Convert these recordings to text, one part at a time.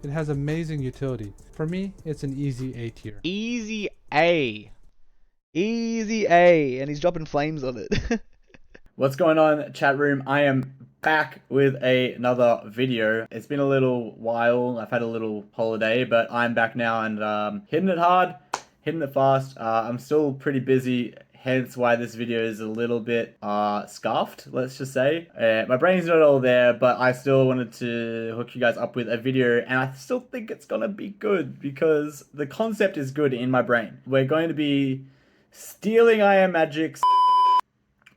It has amazing utility. For me, it's an easy A tier. Easy A. Easy A. And he's dropping flames on it. What's going on, chat room? I am back with another video. It's been a little while. I've had a little holiday, but I'm back now and hitting it hard, hitting it fast. I'm still pretty busy, hence why this video is a little bit scuffed, let's just say. My brain's not all there, but I still wanted to hook you guys up with a video, and I still think it's gonna be good because the concept is good in my brain. We're going to be stealing IamMagic's.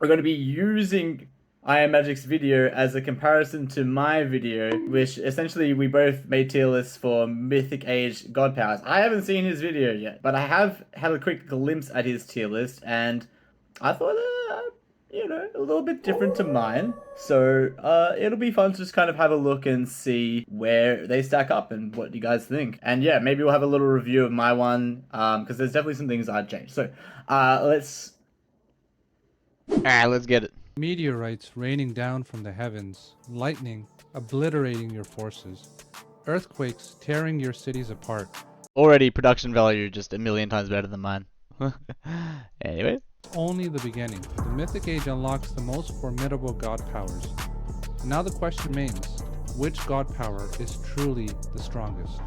We're going to be using IamMagic's video as a comparison to my video, which essentially we both made tier lists for Mythic Age God Powers. I haven't seen his video yet, but I have had a quick glimpse at his tier list, and I thought, a little bit different to mine. So it'll be fun to just kind of have a look and see where they stack up and what you guys think. And yeah, maybe we'll have a little review of my one, because there's definitely some things I'd change. So let's get it. Meteorites raining down from the heavens, lightning obliterating your forces, earthquakes tearing your cities apart. Already production value just a million times better than mine. Anyway. It's only the beginning. The Mythic Age unlocks the most formidable god powers. And now the question remains, which god power is truly the strongest?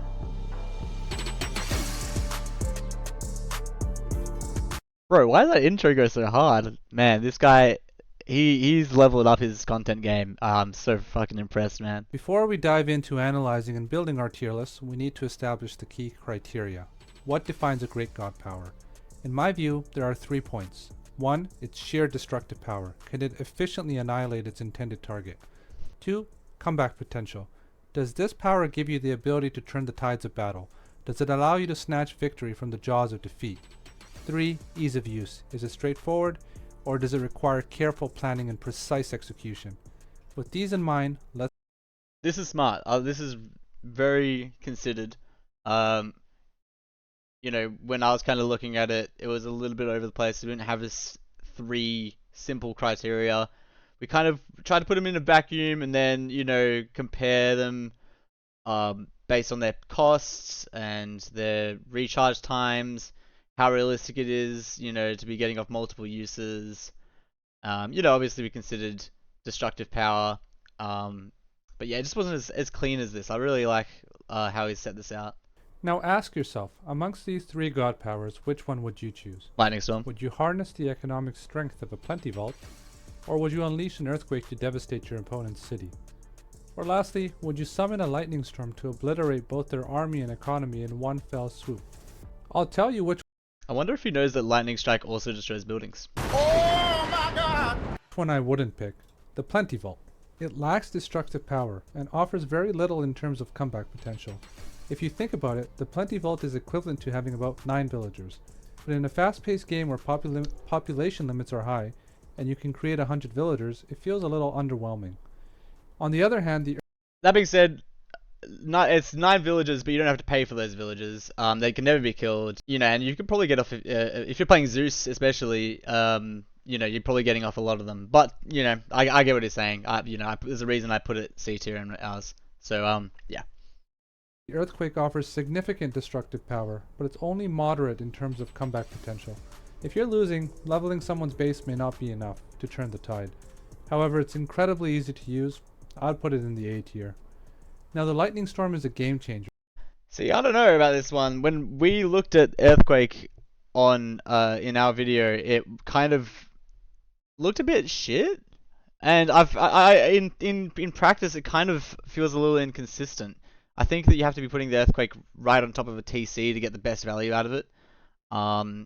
Bro, why does that intro go so hard? Man, this guy, he's leveled up his content game. I'm so fucking impressed, man. Before we dive into analyzing and building our tier lists, we need to establish the key criteria. What defines a great god power? In my view, there are 3 points. 1, its sheer destructive power. Can it efficiently annihilate its intended target? 2, comeback potential. Does this power give you the ability to turn the tides of battle? Does it allow you to snatch victory from the jaws of defeat? 3, ease of use. Is it straightforward, or does it require careful planning and precise execution? With these in mind, let's... This is smart. This is very considered. When I was kind of looking at it, it was a little bit over the place. We didn't have this 3 simple criteria. We kind of tried to put them in a vacuum and then, compare them based on their costs and their recharge times, how realistic it is, to be getting off multiple uses. Obviously we considered destructive power. But yeah, it just wasn't as clean as this. I really like how he set this out. Now ask yourself, amongst these 3 god powers, which one would you choose? Lightning Storm. Would you harness the economic strength of a plenty vault, or would you unleash an earthquake to devastate your opponent's city? Or lastly, would you summon a lightning storm to obliterate both their army and economy in one fell swoop? I'll tell you which I wonder if he knows that Lightning Strike also destroys buildings. Oh my god! One I wouldn't pick. The Plenty Vault. It lacks destructive power and offers very little in terms of comeback potential. If you think about it, the Plenty Vault is equivalent to having about 9 villagers. But in a fast-paced game where population limits are high, and you can create 100 villagers, it feels a little underwhelming. On the other hand, That being said, it's 9 villagers, but you don't have to pay for those villagers. They can never be killed, and you could probably get off if you're playing Zeus, especially. You're probably getting off a lot of them. But I get what he's saying. There's a reason I put it C tier in ours. So yeah. The Earthquake offers significant destructive power, but it's only moderate in terms of comeback potential. If you're losing, leveling someone's base may not be enough to turn the tide. However, it's incredibly easy to use. I'd put it in the A tier. Now the Lightning Storm is a game changer. See, I don't know about this one. When we looked at Earthquake in our video, it kind of looked a bit shit. And in practice, it kind of feels a little inconsistent. I think that you have to be putting the Earthquake right on top of a TC to get the best value out of it. I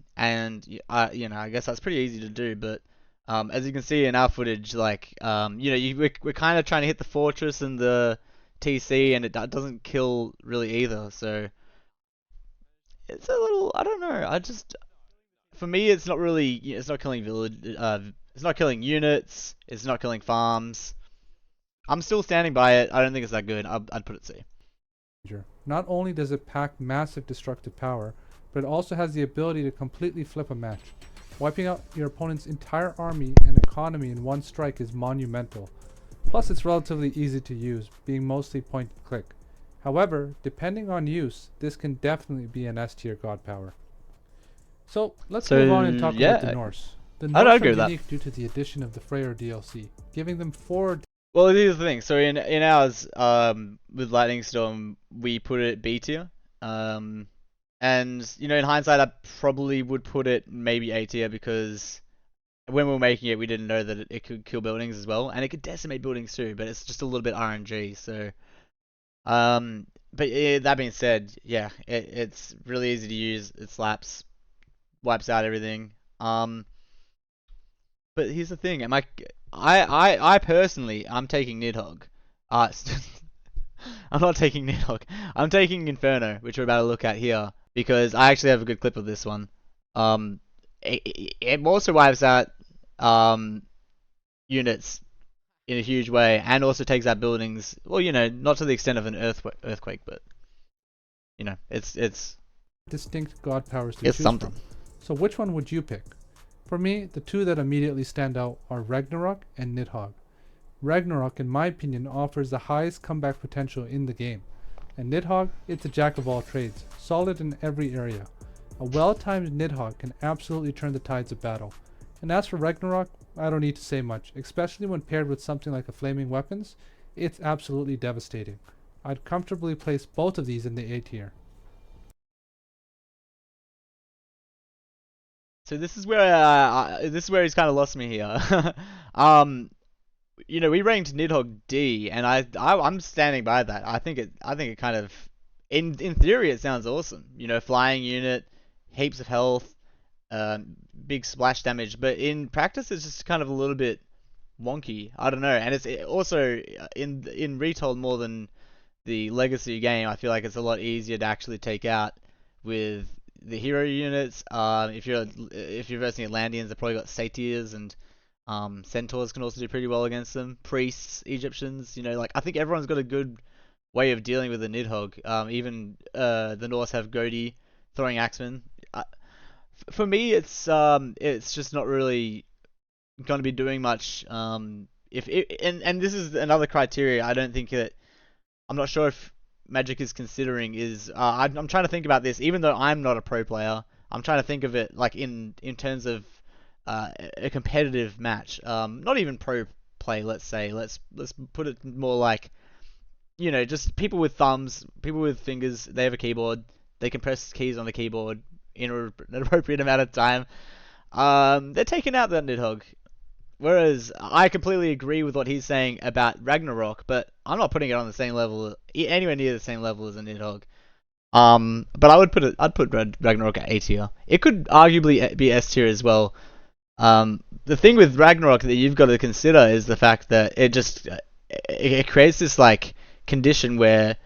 guess that's pretty easy to do, but as you can see in our footage, we're kind of trying to hit the fortress and the TC, and it doesn't kill really either. So it's a little, I don't know. For me, it's not really, it's not killing it's not killing units, it's not killing farms. I'm still standing by it. I don't think it's that good. I'd put it C. Not only does it pack massive destructive power, but it also has the ability to completely flip a match. Wiping out your opponent's entire army and economy in one strike is monumental. Plus it's relatively easy to use, being mostly point and click. However, depending on use, this can definitely be an S tier god power. So let's move on and talk about the Norse. The I'd Norse agree are with that. unique due to the addition of the Freyr DLC, giving them 4. Well, here's the thing. So in ours, with Lightning Storm, we put it B tier. And you know, in hindsight, I probably would put it maybe A tier because when we were making it, we didn't know that it could kill buildings as well, and it could decimate buildings too. But it's just a little bit RNG. So, but that being said, yeah, it's really easy to use. It slaps, wipes out everything. But here's the thing. I personally, I'm taking Nidhogg. I'm not taking Nidhogg. I'm taking Inferno, which we're about to look at here, because I actually have a good clip of this one. It also wipes out units in a huge way, and also takes out buildings. Well, you know, not to the extent of an earthquake, but you know, it's distinct god powers to it's choose something. from. So which one would you pick? For me, the two that immediately stand out are Ragnarok and Nidhogg. Ragnarok, in my opinion, offers the highest comeback potential in the game. And Nidhogg, it's a jack of all trades, solid in every area. A well-timed Nidhogg can absolutely turn the tides of battle. And as for Ragnarok, I don't need to say much, especially when paired with something like a flaming weapons, it's absolutely devastating. I'd comfortably place both of these in the A tier. So this is where he's kind of lost me here. You know, we ranked Nidhogg D, and I'm standing by that. I think it kind of, in theory, it sounds awesome. You know, flying unit, heaps of health, big splash damage, but in practice, it's just kind of a little bit wonky. I don't know, and it's also in retold more than the legacy game. I feel like it's a lot easier to actually take out with the hero units. If you're versing Atlanteans, they've probably got satyrs, and centaurs can also do pretty well against them. Priests, Egyptians, you know, like I think everyone's got a good way of dealing with the Nidhogg. Even the Norse have Godi, throwing axemen. For me, it's just not really going to be doing much. If it, and this is another criteria. I don't think that I'm not sure if Magic is considering is I'm trying to think about this, even though I'm not a pro player. I'm trying to think of it like in terms of a competitive match. Not even pro play. Let's say let's put it more like, you know, just people with thumbs, people with fingers. They have a keyboard. They can press keys on the keyboard in an appropriate amount of time. They're taking out that Nidhogg. Whereas I completely agree with what he's saying about Ragnarok, but I'm not putting it on the same level, anywhere near the same level as a Nidhogg. But I'd put Ragnarok at A tier. It could arguably be S tier as well. The thing with Ragnarok that you've got to consider is the fact that it creates this like condition where,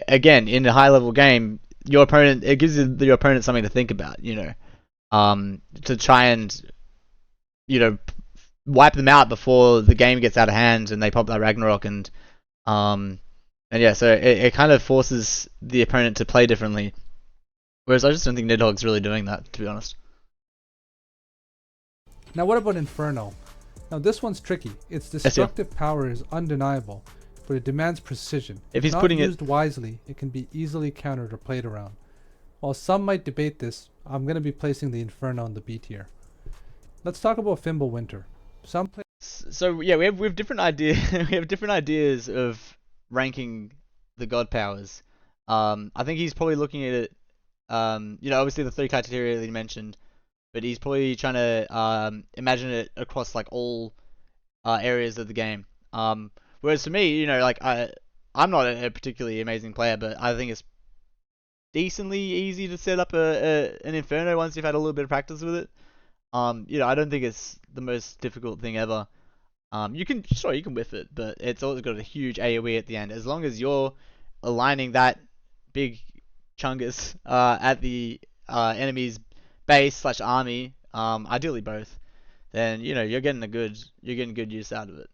again, in a high level game, it gives your opponent something to think about, you know, to try and, you know, wipe them out before the game gets out of hand and they pop that Ragnarok, and yeah, so it kind of forces the opponent to play differently. Whereas I just don't think Nidhogg's really doing that, to be honest. Now what about Inferno? Now this one's tricky. Its destructive power is undeniable, but it demands precision. If he's not putting used wisely, it can be easily countered or played around. While some might debate this, I'm going to be placing the Inferno in the B tier. Let's talk about Fimbulwinter. So yeah, we have different ideas. We have different ideas of ranking the god powers. I think he's probably looking at it. You know, obviously the three criteria that he mentioned, but he's probably trying to imagine it across like all areas of the game. Whereas for me, you know, like I'm not a particularly amazing player, but I think it's decently easy to set up an Inferno once you've had a little bit of practice with it. You know, I don't think it's the most difficult thing ever. You can whiff it, but it's always got a huge AoE at the end. As long as you're aligning that big chungus at the enemy's base / army, ideally both, then you know you're getting good use out of it.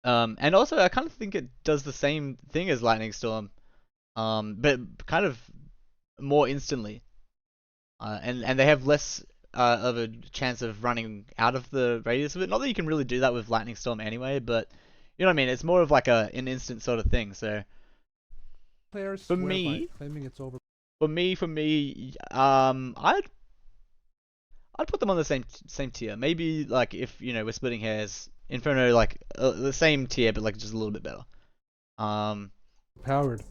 And also I kind of think it does the same thing as Lightning Storm, but kind of more instantly. And they have less of a chance of running out of the radius of it. Not that you can really do that with Lightning Storm anyway, but you know what I mean. It's more of like an instant sort of thing. So Players For swear by me- it, claiming it's over. For me, I'd put them on the same tier. Maybe like if we're splitting hairs, Inferno like the same tier, but like just a little bit better. Powered,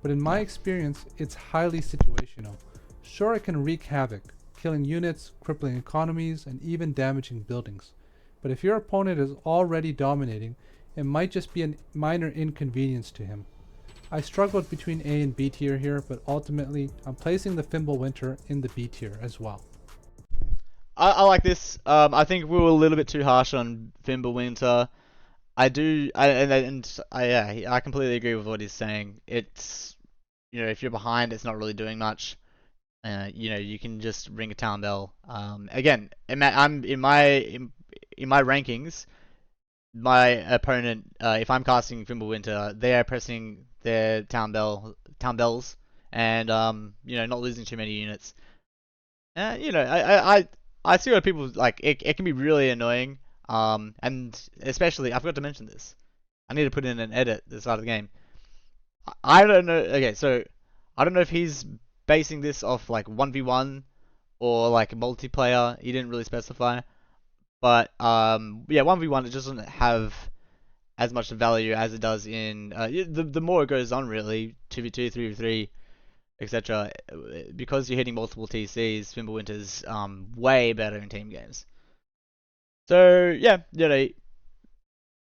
but in my experience, it's highly situational. Sure, it can wreak havoc, killing units, crippling economies, and even damaging buildings. But if your opponent is already dominating, it might just be a minor inconvenience to him. I struggled between A and B tier here, but ultimately, I'm placing the Fimbulwinter in the B tier as well. I like this. I think we were a little bit too harsh on Fimbulwinter. I completely agree with what he's saying. It's if you're behind, it's not really doing much. You can just ring a town bell. Again, I'm in my rankings. My opponent, if I'm casting Fimbulwinter, they are pressing their town bells, and not losing too many units. I see what people like. It can be really annoying. And especially, I forgot to mention this. I need to put in an edit at the start of the game. I don't know. Okay, so I don't know if he's basing this off like 1v1 or like multiplayer. He didn't really specify. But yeah, 1v1 it just doesn't have as much value as it does in the more it goes on really 2v2, 3v3, etc. Because you're hitting multiple TCs, Fimbulwinter's way better in team games. So yeah,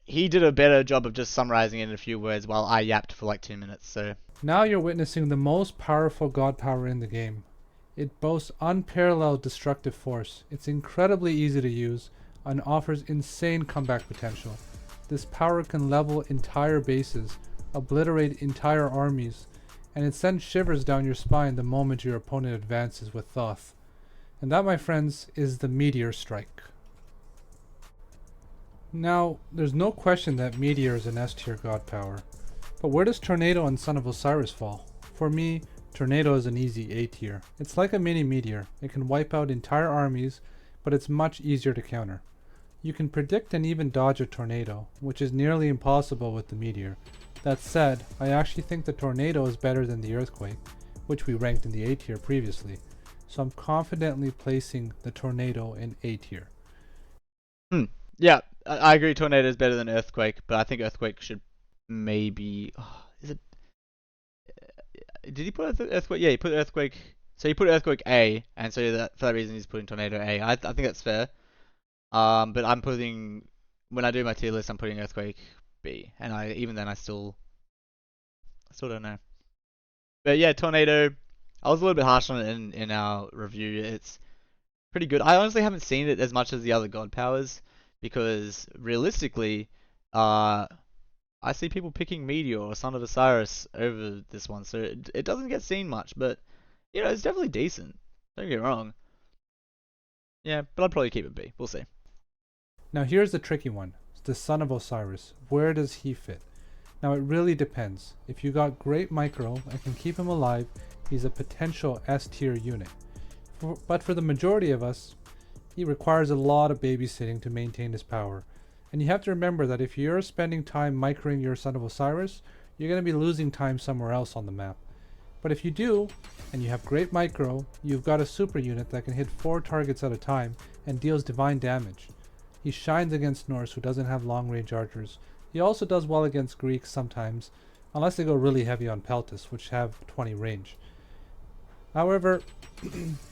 he did a better job of just summarizing it in a few words while I yapped for like 2 minutes. So Now you're witnessing the most powerful god power in the game. It boasts unparalleled destructive force. It's incredibly easy to use and offers insane comeback potential. This power can level entire bases, obliterate entire armies, and it sends shivers down your spine the moment your opponent advances with Thoth. And that, my friends, is the Meteor Strike. Now, there's no question that Meteor is an S tier god power. But where does Tornado and Son of Osiris fall? For me, Tornado is an easy A tier. It's like a mini meteor. It can wipe out entire armies, but it's much easier to counter. You can predict and even dodge a tornado, which is nearly impossible with the meteor. That said, I actually think the tornado is better than the earthquake, which we ranked in the A tier previously. So I'm confidently placing the tornado in A tier. yeah, I agree. Tornado is better than earthquake, but I think earthquake should maybe. Is it? Did he put earthquake? Yeah, he put earthquake. So he put earthquake A, and so for that reason he's putting tornado A. I think that's fair. But I'm putting when I do my tier list, I'm putting earthquake B, and I still don't know. But yeah, tornado. I was a little bit harsh on it in our review. It's pretty good. I honestly haven't seen it as much as the other god powers because realistically, I see people picking Meteor or Son of Osiris over this one, so it doesn't get seen much, but it's definitely decent. Don't get me wrong. Yeah, but I'd probably keep it B. We'll see. Now here's the tricky one. The Son of Osiris. Where does he fit? Now it really depends. If you got great micro and can keep him alive, he's a potential S tier unit. But for the majority of us, he requires a lot of babysitting to maintain his power. And you have to remember that if you're spending time microing your Son of Osiris, you're going to be losing time somewhere else on the map. But if you do, and you have great micro, you've got a super unit that can hit 4 targets at a time and deals divine damage. He shines against Norse, who doesn't have long range archers. He also does well against Greeks sometimes, unless they go really heavy on Peltis, which have 20 range. However,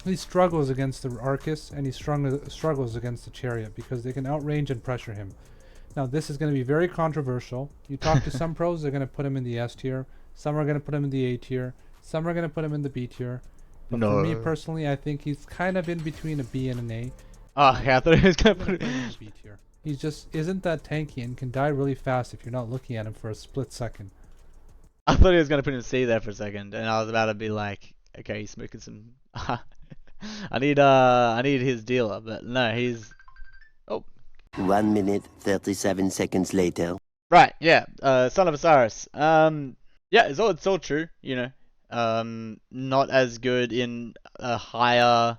he struggles against the Arcus, and he struggles against the Chariot because they can outrange and pressure him. Now this is going to be very controversial. You talk to some pros, they're going to put him in the S tier. Some are going to put him in the A tier. Some are going to put him in the B tier. But for me personally, I think he's kind of in between a B and an A. Oh, yeah, I thought he was going to put it in the B tier. He just isn't that tanky and can die really fast if you're not looking at him for a split second. I thought he was going to put him in C there for a second, and I was about to be like, okay, he's smoking some. I need his dealer, but no, he's. Oh. 1 minute 37 seconds later. Right, yeah. Son of Osiris. Yeah, it's all true. Not as good in a higher,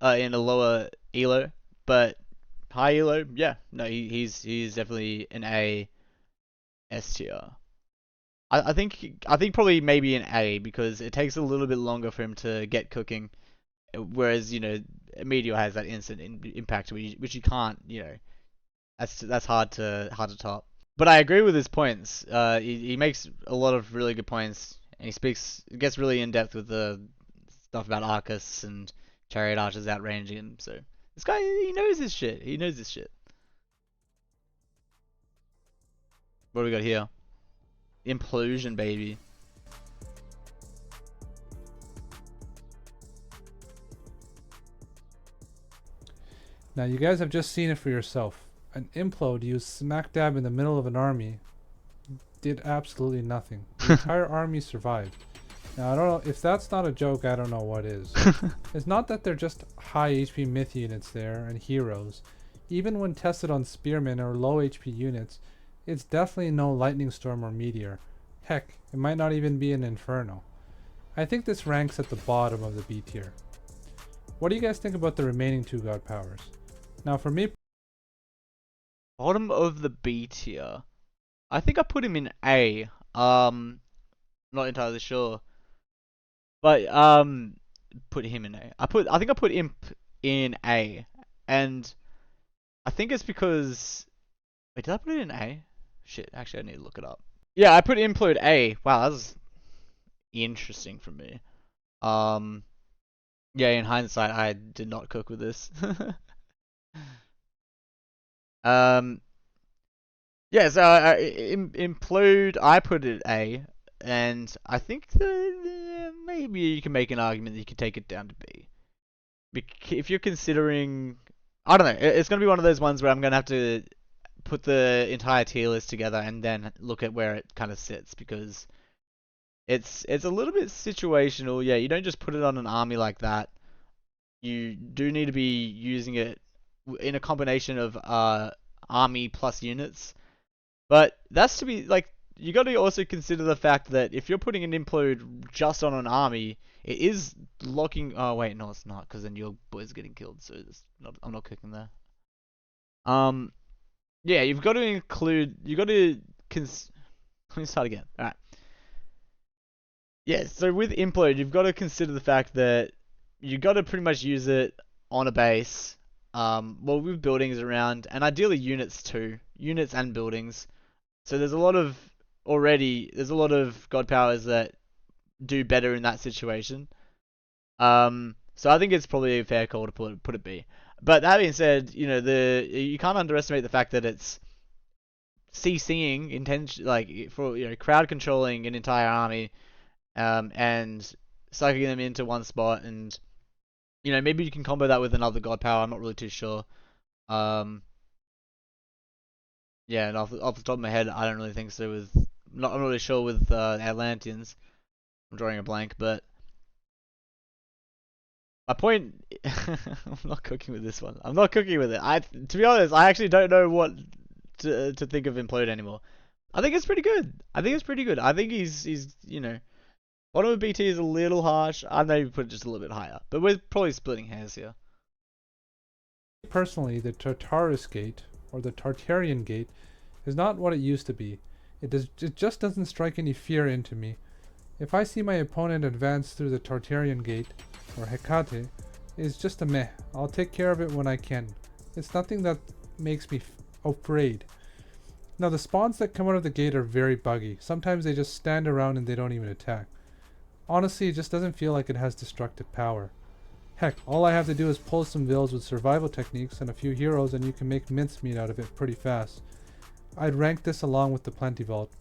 in a lower elo, but high elo, yeah. No, he's definitely an A S tier. I think probably maybe an A because it takes a little bit longer for him to get cooking, whereas Meteor has that instant impact which you can't that's hard to top. But I agree with his points. He makes a lot of really good points, and he gets really in depth with the stuff about Arcus and Chariot Archers outranging him. So this guy, he knows his shit. He knows his shit. What do we got here? Implosion, baby. Now you guys have just seen it for yourself. An Implode used smack dab in the middle of an army did absolutely nothing. The entire army survived. Now I don't know if that's not a joke, I don't know what is. It's not that they're just high HP myth units there and heroes. Even when tested on spearmen or low HP units, it's definitely no lightning storm or meteor. Heck, it might not even be an Inferno. I think this ranks at the bottom of the B tier. What do you guys think about the remaining 2 god powers? Now for me, Bottom of the B tier. I think I put him in A. Not entirely sure. But put him in A. I think I put Imp in A. And I think it's because wait, did I put it in A? Shit, actually I need to look it up. Yeah, I put Implode A. Wow, that was interesting for me. Yeah, in hindsight I did not cook with this. Yeah, so Implode, I put it A, and I think that maybe you can make an argument that you can take it down to B. If you're considering, I don't know, it's going to be one of those ones where I'm going to have to put the entire tier list together and then look at where it kind of sits, because it's a little bit situational. Yeah, you don't just put it on an army like that. You do need to be using it in a combination of army plus units. But that's to be, like, you got to also consider the fact that if you're putting an Implode just on an army, it is locking. Oh wait, no, it's not, because then your boys are getting killed. So I'm not cooking there. Yeah, you've got to include. You got to let me start again. All right. Yeah, so with Implode, you've got to consider the fact that you got to pretty much use it on a base. Well, with buildings around, and ideally units too, units and buildings. So there's a lot of god powers that do better in that situation. So I think it's probably a fair call to put it B. But that being said, you can't underestimate the fact that it's CCing intention, like for crowd controlling an entire army, and sucking them into one spot, and maybe you can combo that with another god power. I'm not really too sure. Yeah, and off the top of my head, I don't really think so. I'm not really sure with Atlanteans. I'm drawing a blank, but my point. I'm not cooking with this one. I'm not cooking with it. To be honest, I actually don't know what to think of Implode anymore. I think it's pretty good. I think he's bottom of BT is a little harsh. I'd maybe put it just a little bit higher, but we're probably splitting hairs here. personally, the Tartarian Gate, or the Tartarian Gate, is not what it used to be. It just doesn't strike any fear into me. If I see my opponent advance through the Tartarian Gate, or Hecate, it's just a meh. I'll take care of it when I can. It's nothing that makes me afraid. Now the spawns that come out of the gate are very buggy. Sometimes they just stand around and they don't even attack. Honestly, it just doesn't feel like it has destructive power. Heck, all I have to do is pull some vills with survival techniques and a few heroes and you can make mincemeat out of it pretty fast. I'd rank this along with the Plenty Vault.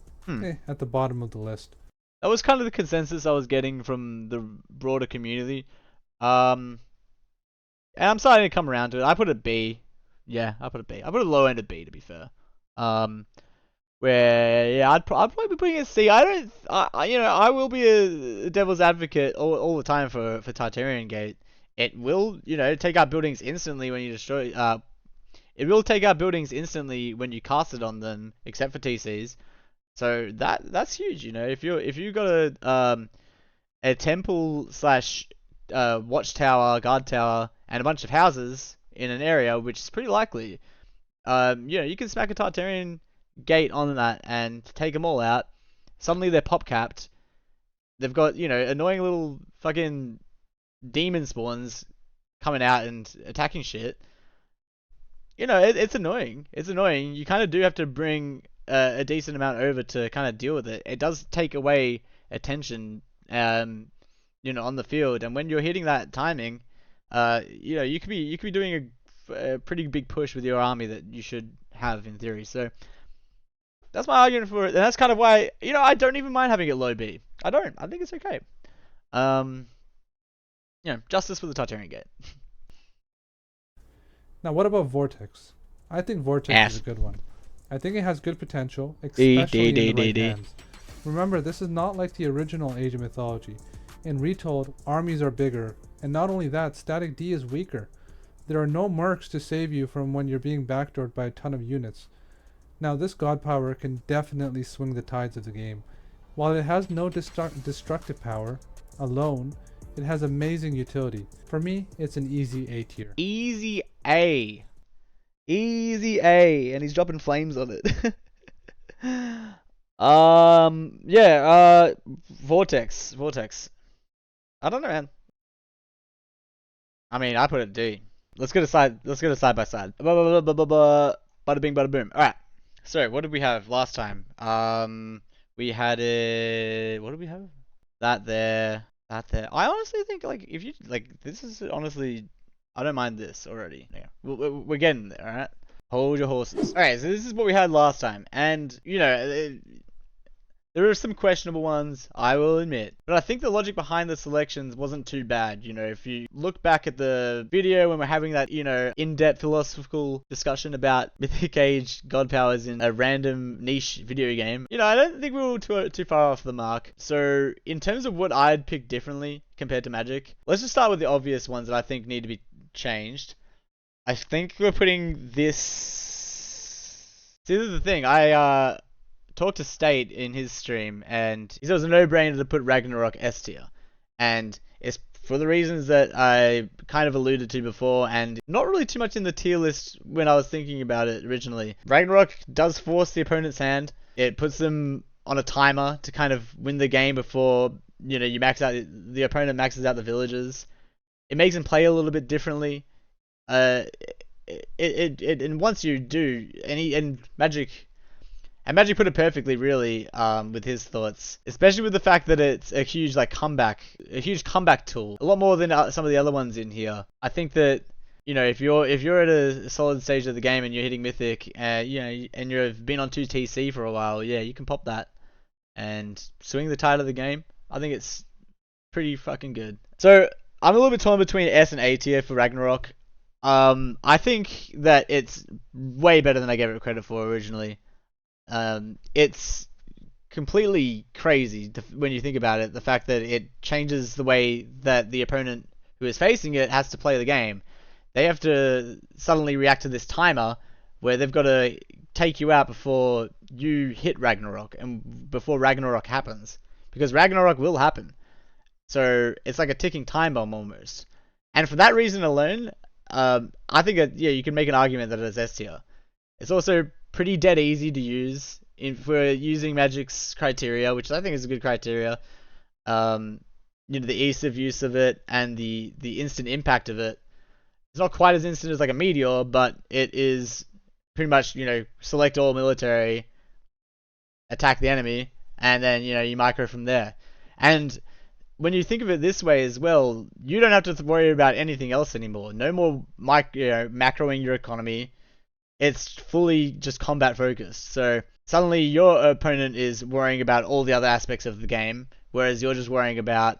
At the bottom of the list. That was kind of the consensus I was getting from the broader community. And I'm starting to come around to it. I put a B. Yeah, I put a B. I put a low end of B, to be fair. Where, yeah, I'd probably be putting a C. I will be a devil's advocate all the time for Tartarian Gate. It will, take out buildings instantly when you destroy. It will take out buildings instantly when you cast it on them, except for TCs. So that's huge. If you got a temple slash watchtower, guard tower, and a bunch of houses in an area, which is pretty likely, you can smack a Tartarian Gate on that and take them all out. suddenly they're pop capped. They've got, you know, annoying little fucking demon spawns coming out and attacking shit. You know, it's annoying. It's annoying. You kind of do have to bring a decent amount over to kind of deal with it. It does take away attention, you know, on the field. And when you're hitting that timing, you know, you could be doing a pretty big push with your army that you should have in theory. So that's my argument for it, and that's kind of why, you know, I don't even mind having it low B. I don't. I think it's okay. You know, justice for the Tartarian Gate. Now, what about Vortex? I think Vortex Ass. is a good one. I think it has good potential, especially in the right hands. Remember, this is not like the original Age of Mythology. In Retold, armies are bigger, and not only that, static D is weaker. There are no mercs to save you from when you're being backdoored by a ton of units. Now, this god power can definitely swing the tides of the game. While it has no destructive power alone, it has amazing utility. For me, it's an easy A tier. Easy A. Easy A. And he's dropping flames on it. Yeah, Vortex. I don't know, man. I mean, I put it D. Let's go to side by side. Bada bing, bada boom. Alright. So, what did we have last time? We had it. What did we have? That there. I honestly think, like, if you, like, this is honestly, I don't mind this already. Yeah. We're getting there, alright? Hold your horses. Alright, so this is what we had last time. And, you know, there are some questionable ones, I will admit. But I think the logic behind the selections wasn't too bad. You know, if you look back at the video when we're having that, you know, in-depth philosophical discussion about Mythic Age god powers in a random niche video game, you know, I don't think we were too far off the mark. So, in terms of what I'd pick differently compared to Magic, let's just start with the obvious ones that I think need to be changed. I think we're putting this... See, this is the thing, I talked to State in his stream, and he said it was a no-brainer to put Ragnarok S tier. And it's for the reasons that I kind of alluded to before, and not really too much in the tier list when I was thinking about it originally. Ragnarok does force the opponent's hand. It puts them on a timer to kind of win the game before, you know, the opponent maxes out the villagers. It makes them play a little bit differently. And once you do, and Magic put it perfectly, really, with his thoughts, especially with the fact that it's a huge comeback tool, a lot more than some of the other ones in here. I think that, you know, if you're at a solid stage of the game and you're hitting Mythic, you know, and you've been on 2 TC for a while, yeah, you can pop that and swing the tide of the game. I think it's pretty fucking good. So I'm a little bit torn between S and A tier for Ragnarok. I think that it's way better than I gave it credit for originally. It's completely crazy when you think about it, the fact that it changes the way that the opponent who is facing it has to play the game. They have to suddenly react to this timer where they've got to take you out before you hit Ragnarok and before Ragnarok happens, because Ragnarok will happen. So it's like a ticking time bomb almost. And for that reason alone, I think that, yeah, you can make an argument that it's S tier. It's also pretty dead easy to use if we're using Magic's criteria, which I think is a good criteria. You know, the ease of use of it and the instant impact of it. It's not quite as instant as like a Meteor, but it is pretty much, you know, select all military, attack the enemy, and then, you know, you micro from there. And when you think of it this way as well, you don't have to worry about anything else anymore. No more macroing your economy. It's fully just combat focused. So suddenly your opponent is worrying about all the other aspects of the game, whereas you're just worrying about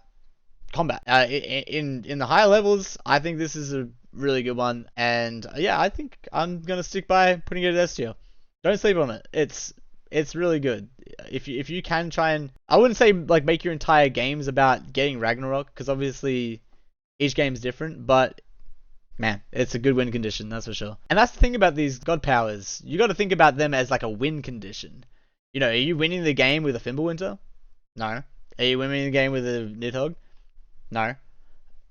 combat. In the higher levels, I think this is a really good one, and yeah, I think I'm gonna stick by putting it at S tier. Don't sleep on it. It's really good. If you can try and, I wouldn't say like make your entire games about getting Ragnarok, because obviously each game's different, but man, it's a good win condition, that's for sure. And that's the thing about these god powers. You got to think about them as like a win condition. You know, are you winning the game with a Fimbulwinter? No. Are you winning the game with a Nidhogg? No.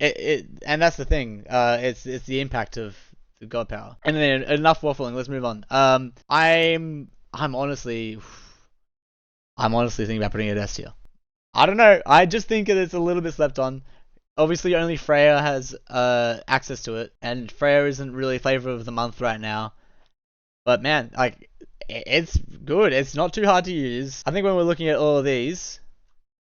And that's the thing. It's the impact of the god power. And then enough waffling. Let's move on. I'm honestly, I'm honestly thinking about putting it S tier. I don't know. I just think that it's a little bit slept on. Obviously, only Freya has access to it, and Freya isn't really flavor of the month right now. But man, like, it's good. It's not too hard to use. I think when we're looking at all of these,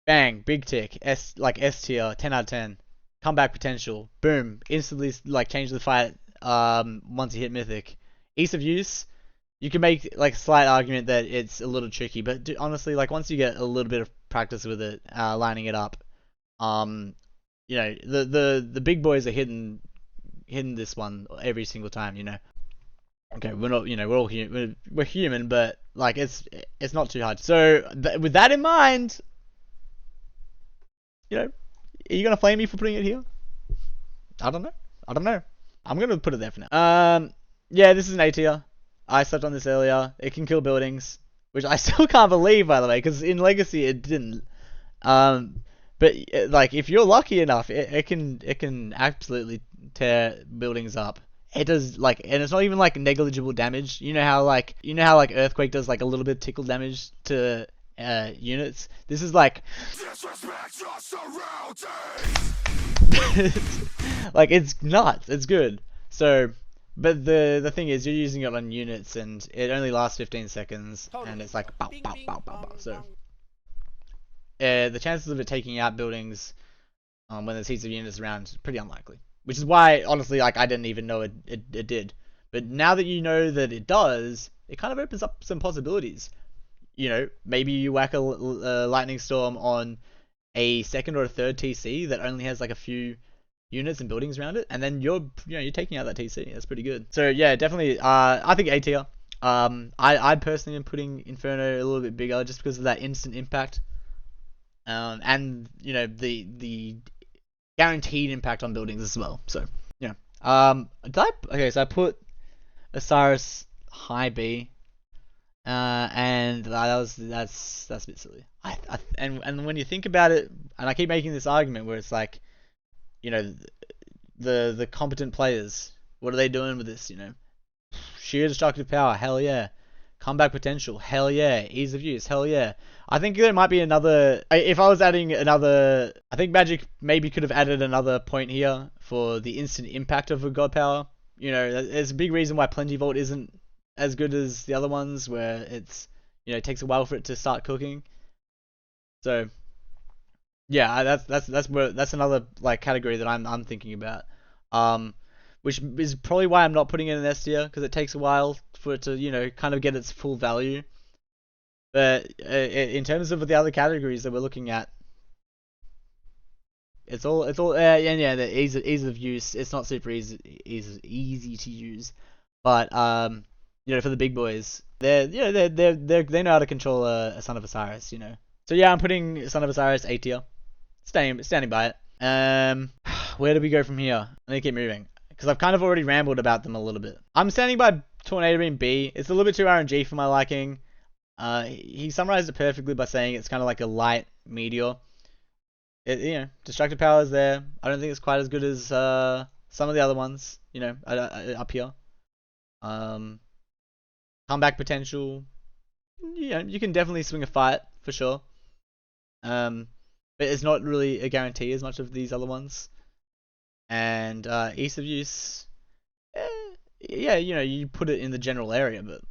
bang, big tick, S tier, 10 out of 10. Comeback potential, boom, instantly like change the fight. Once you hit Mythic, ease of use. You can make like a slight argument that it's a little tricky, but honestly, like once you get a little bit of practice with it, lining it up, you know, the big boys are hitting this one every single time. You know, okay, we're not, you know, we're all we're human, but like it's not too hard. So with that in mind, you know, are you gonna flame me for putting it here? I don't know. I'm gonna put it there for now. Yeah, this is an A tier. I slept on this earlier. It can kill buildings, which I still can't believe, by the way, because in Legacy it didn't. But like if you're lucky enough, it can absolutely tear buildings up. It does, like, and it's not even like negligible damage. You know how like Earthquake does like a little bit of tickle damage to units. This is like like it's nuts. It's good. So, but the thing is, you're using it on units, and it only lasts 15 seconds, and it's like bow, bow, bow, bow, bow. So, the chances of it taking out buildings when there's heaps of units around is pretty unlikely. Which is why, honestly, like I didn't even know it did. But now that you know that it does, it kind of opens up some possibilities. You know, maybe you whack a lightning storm on a second or a third TC that only has like a few units and buildings around it, and then you're taking out that TC. That's pretty good. So yeah, definitely. I think A tier. I personally am putting Inferno a little bit bigger just because of that instant impact, and you know the guaranteed impact on buildings as well. So yeah. Okay, so I put Osiris high B. And that's a bit silly. And when you think about it, and I keep making this argument where it's like, you know, the competent players, what are they doing with this? You know, sheer destructive power, hell yeah. Comeback potential, hell yeah. Ease of use, hell yeah. I think there might be another. If I was adding another, I think Magic maybe could have added another point here for the instant impact of a god power. You know, there's a big reason why Plentyvault isn't as good as the other ones, where it's, you know, it takes a while for it to start cooking. So yeah, that's another like category that I'm thinking about, which is probably why I'm not putting it in S tier, because it takes a while for it to, you know, kind of get its full value. But in terms of the other categories that we're looking at, it's all yeah, the ease of use. It's not super easy to use, but you know, for the big boys, they know how to control a Son of Osiris, you know. So yeah, I'm putting Son of Osiris A tier, standing by it. Where do we go from here? Let me keep moving, because I've kind of already rambled about them a little bit. I'm standing by Tornado Beam B. It's a little bit too RNG for my liking. He summarized it perfectly by saying it's kind of like a light Meteor. You know, destructive power is there. I don't think it's quite as good as some of the other ones, you know, up here. Comeback potential, you know, you can definitely swing a fight for sure. But it's not really a guarantee as much of these other ones. And ease of use, yeah, you know, you put it in the general area, but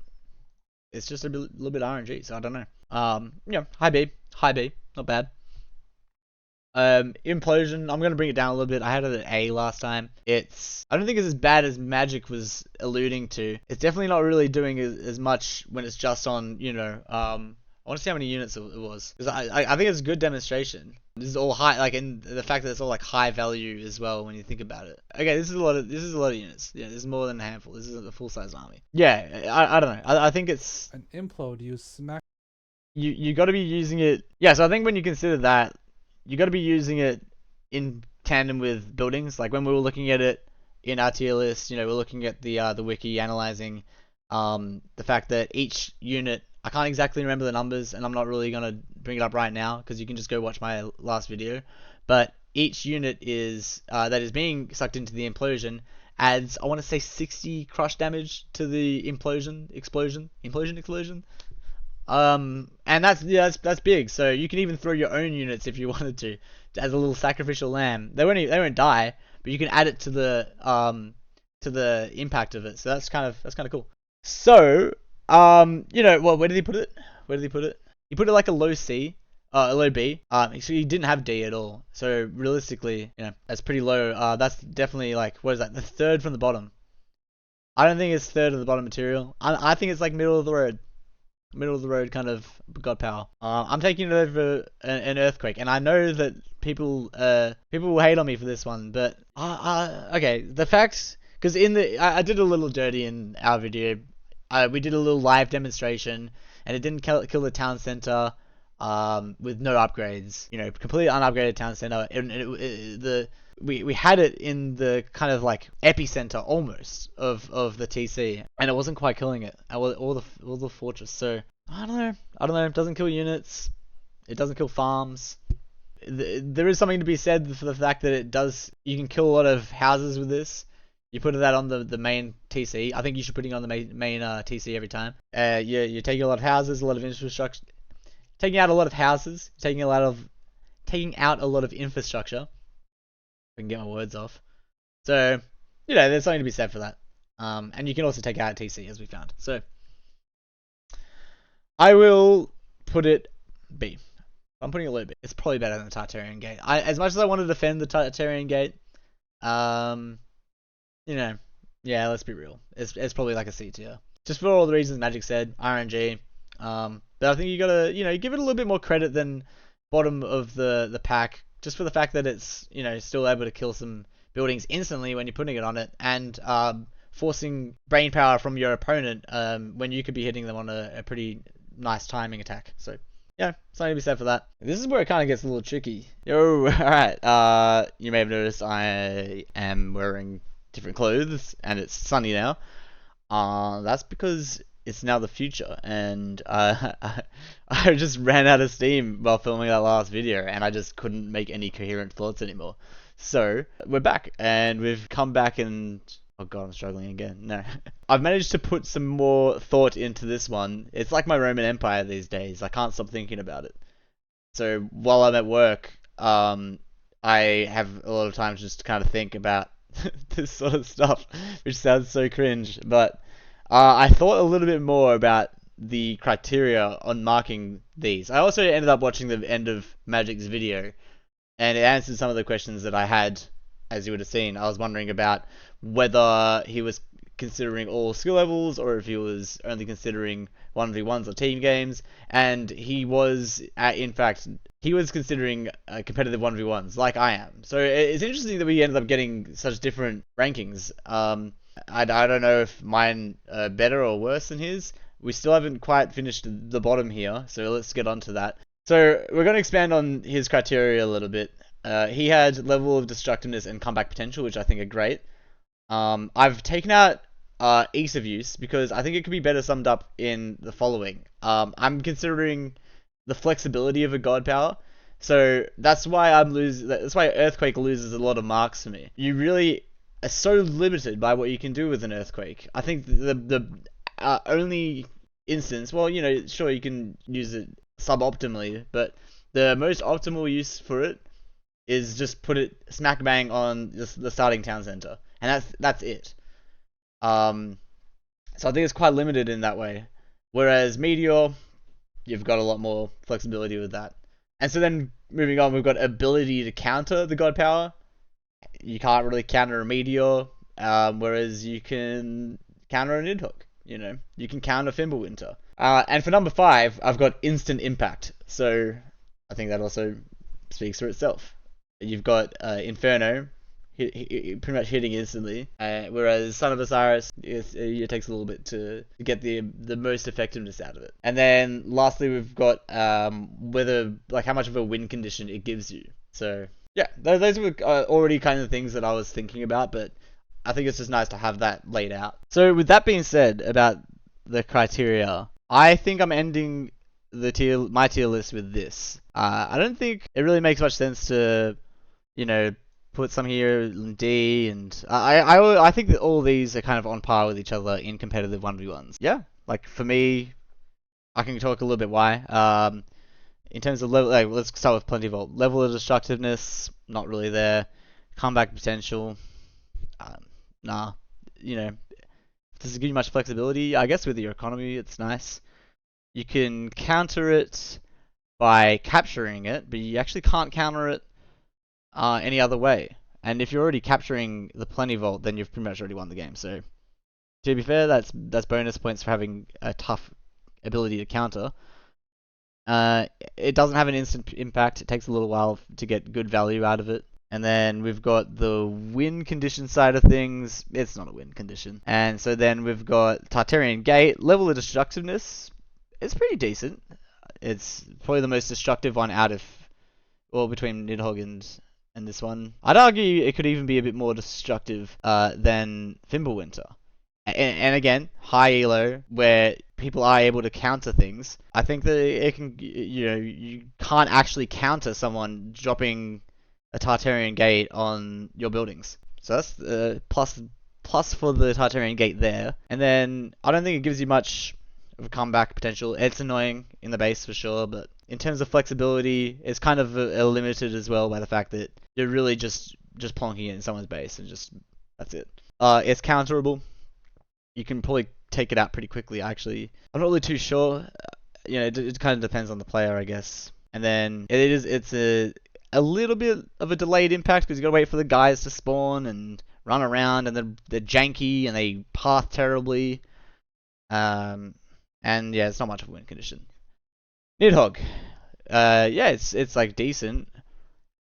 it's just a little bit RNG, so I don't know. Yeah, high B, not bad. Implosion, I'm gonna bring it down a little bit. I had it at A last time. I don't think it's as bad as Magic was alluding to. It's definitely not really doing as much when it's just on, you know, I want to see how many units it was, because I think it's a good demonstration. This is all high, like, in the fact that it's all like high value as well when you think about it. Okay, this is a lot of units. Yeah, this is more than a handful. This isn't a full size army. Yeah, I don't know. I think it's an Implode. You smack. You got to be using it. Yeah, so I think when you consider that, you got to be using it in tandem with buildings. Like when we were looking at it in our tier list, you know, we're looking at the wiki, analyzing the fact that each unit, I can't exactly remember the numbers, and I'm not really gonna bring it up right now because you can just go watch my last video. But each unit is that is being sucked into the implosion adds, I want to say, 60 crush damage to the explosion. And that's big. So you can even throw your own units if you wanted to as a little sacrificial lamb. They won't die, but you can add it to the impact of it. So that's kind of cool. So where did he put it? He put it like a low C. A low B. So he didn't have D at all. So realistically, that's pretty low. That's definitely like, what is that? The third from the bottom. I don't think it's third of the bottom material. I think it's like middle of the road kind of god power. I'm taking it over an earthquake, and I know that people will hate on me for this one, but okay, the facts, because I did a little dirty in our video. We did a little live demonstration, and it didn't kill the town center. With no upgrades, completely unupgraded town center, and we had it in the kind of like epicenter almost of the TC, and it wasn't quite killing it. All the fortress. So I don't know. It doesn't kill units. It doesn't kill farms. There is something to be said for the fact that it does. You can kill a lot of houses with this. You put that on the main TC. I think you should put it on the main TC every time. You're taking a lot of houses, a lot of infrastructure. Taking out a lot of houses, taking out a lot of infrastructure. I can get my words off. So, there's something to be said for that. And you can also take out TC, as we found. So, I will put it B. I'm putting it low B. It's probably better than the Tartarian Gate. As much as I want to defend the Tartarian Gate, yeah, let's be real. It's probably like a C tier. Just for all the reasons Magic said, RNG. But I think you gotta, give it a little bit more credit than bottom of the pack, just for the fact that it's, still able to kill some buildings instantly when you're putting it on it, and forcing brain power from your opponent when you could be hitting them on a pretty nice timing attack. So, yeah, something to be said for that. This is where it kind of gets a little tricky. Yo, alright, you may have noticed I am wearing different clothes, and it's sunny now. That's because it's now the future, and I just ran out of steam while filming that last video, and I just couldn't make any coherent thoughts anymore. So we're back, and we've come back, and oh god, I'm struggling again. No, I've managed to put some more thought into this one. It's like my Roman Empire these days. I can't stop thinking about it. So while I'm at work, I have a lot of time to just kind of think about this sort of stuff, which sounds so cringe, but I thought a little bit more about the criteria on marking these. I also ended up watching the end of Magic's video, and it answered some of the questions that I had, as you would have seen. I was wondering about whether he was considering all skill levels, or if he was only considering 1v1s or team games, and he was, in fact, he was considering competitive 1v1s, like I am. So it's interesting that we ended up getting such different rankings. I don't know if mine are better or worse than his. We still haven't quite finished the bottom here, so let's get on to that. So we're going to expand on his criteria a little bit. He had level of destructiveness and comeback potential, which I think are great. I've taken out ease of use because I think it could be better summed up in the following. I'm considering the flexibility of a god power. So that's why that's why Earthquake loses a lot of marks for me. You really are so limited by what you can do with an earthquake. I think the only instance, well, sure, you can use it suboptimally, but the most optimal use for it is just put it smack bang on the starting town center, and that's it. So I think it's quite limited in that way. Whereas Meteor, you've got a lot more flexibility with that. And so then moving on, we've got ability to counter the god power. You can't really counter a Meteor, whereas you can counter a Nidhogg. You can counter Fimbulwinter. And for number 5, I've got instant impact. So I think that also speaks for itself. You've got Inferno, pretty much hitting instantly, whereas Son of Osiris, it takes a little bit to get the most effectiveness out of it. And then lastly, we've got how much of a win condition it gives you. So yeah, those were already kind of things that I was thinking about, but I think it's just nice to have that laid out. So with that being said about the criteria, I think I'm ending my tier list with this. I don't think it really makes much sense to, put some here in D, and I think that all these are kind of on par with each other in competitive 1v1s. Yeah, like for me, I can talk a little bit why. In terms of level, like, let's start with Plentyvault. Level of destructiveness, not really there. Comeback potential, nah. You know, does it give you much flexibility? I guess with your economy, it's nice. You can counter it by capturing it, but you actually can't counter it any other way. And if you're already capturing the Plentyvault, then you've pretty much already won the game. So, to be fair, that's bonus points for having a tough ability to counter. It doesn't have an instant impact. It takes a little while to get good value out of it. And then we've got the win condition side of things. It's not a win condition. And so then we've got Tartarian Gate. Level of destructiveness. It's pretty decent. It's probably the most destructive one out of, well, between Nidhogg and this one. I'd argue it could even be a bit more destructive than Fimbulwinter. And again, high elo, where people are able to counter things. I think that it can, you can't actually counter someone dropping a Tartarian Gate on your buildings. So that's plus for the Tartarian Gate there. And then I don't think it gives you much of a comeback potential. It's annoying in the base for sure, but in terms of flexibility, it's kind of limited as well by the fact that you're really just plonking it in someone's base and just that's it. It's counterable. You can probably take it out pretty quickly, actually. I'm not really too sure. It kind of depends on the player, I guess. And then it's a little bit of a delayed impact because you gotta wait for the guys to spawn and run around, and they're janky and they path terribly. And yeah, it's not much of a win condition. Nidhogg. Yeah, it's like decent.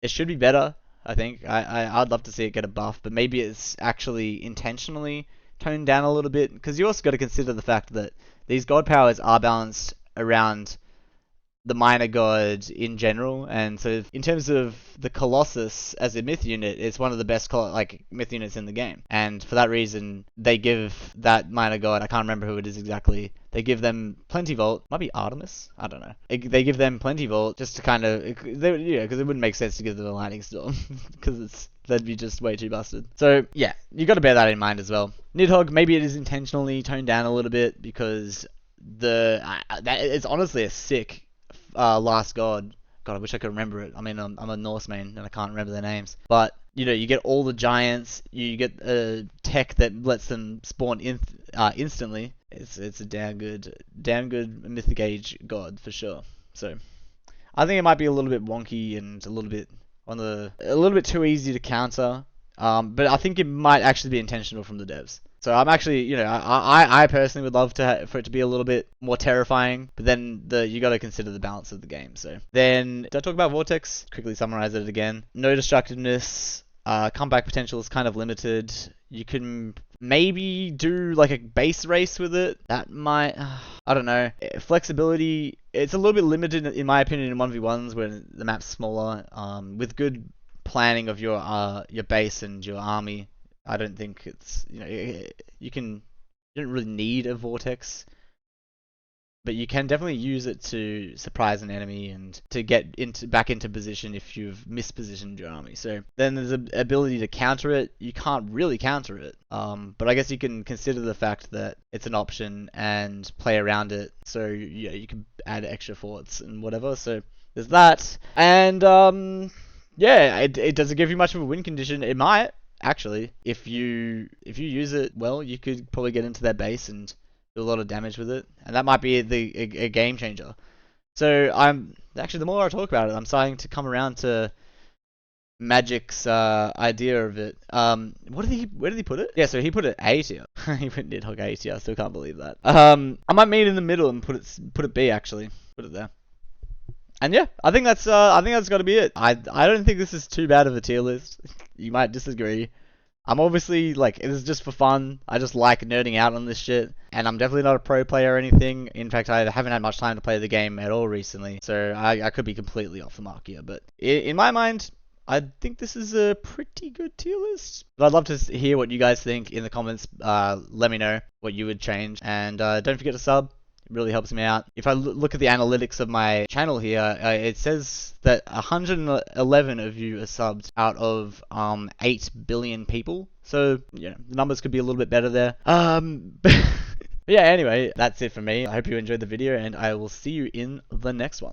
It should be better, I think. I'd love to see it get a buff, but maybe it's actually intentionally toned down a little bit, because you also got to consider the fact that these god powers are balanced around the minor god in general, and so in terms of the Colossus as a myth unit, it's one of the best myth units in the game, and for that reason they give that minor god, I can't remember who it is exactly, they give them Plentyvault, might be Artemis, I don't know, they give them Plentyvault just to kind of, because it wouldn't make sense to give them a Lightning Storm, because that'd be just way too busted. So yeah, you got to bear that in mind as well. Nidhogg, maybe it is intentionally toned down a little bit, because it's honestly a sick last god. God, I wish I could remember it. I mean, I'm a Norse main and I can't remember their names. But you get all the giants. You get a tech that lets them spawn instantly. It's a damn good Mythic Age god for sure. So I think it might be a little bit wonky and a little bit too easy to counter. But I think it might actually be intentional from the devs. So I'm actually, I personally would love for it to be a little bit more terrifying, but then you got to consider the balance of the game. So then, did I talk about Vortex? Quickly summarize it again. No destructiveness. Comeback potential is kind of limited. You can maybe do like a base race with it. That might, I don't know. Flexibility, it's a little bit limited in my opinion in 1v1s where the map's smaller. With good planning of your base and your army, I don't think it's, you don't really need a Vortex, but you can definitely use it to surprise an enemy and to get back into position if you've mispositioned your army. So then there's an ability to counter it. You can't really counter it, but I guess you can consider the fact that it's an option and play around it. So yeah, you can add extra forts and whatever. So there's that, and yeah, it doesn't give you much of a win condition. It might. Actually, if you use it well, you could probably get into their base and do a lot of damage with it, and that might be a game changer. So the more I talk about it, I'm starting to come around to Magic's idea of it. Where did he put it? Yeah, so he put it A tier. He put Nidhogg A tier. I still can't believe that. I might meet in the middle and put it B actually. Put it there. And yeah, I think that's got to be it. I don't think this is too bad of a tier list. You might disagree. I'm obviously it is just for fun. I just like nerding out on this shit, and I'm definitely not a pro player or anything. In fact, I haven't had much time to play the game at all recently, so I could be completely off the mark here. But in my mind, I think this is a pretty good tier list. But I'd love to hear what you guys think in the comments. Let me know what you would change, and don't forget to sub. It really helps me out. If I look at the analytics of my channel here, it says that 111 of you are subbed out of 8 billion people. So, the numbers could be a little bit better there. But yeah, anyway, that's it for me. I hope you enjoyed the video, and I will see you in the next one.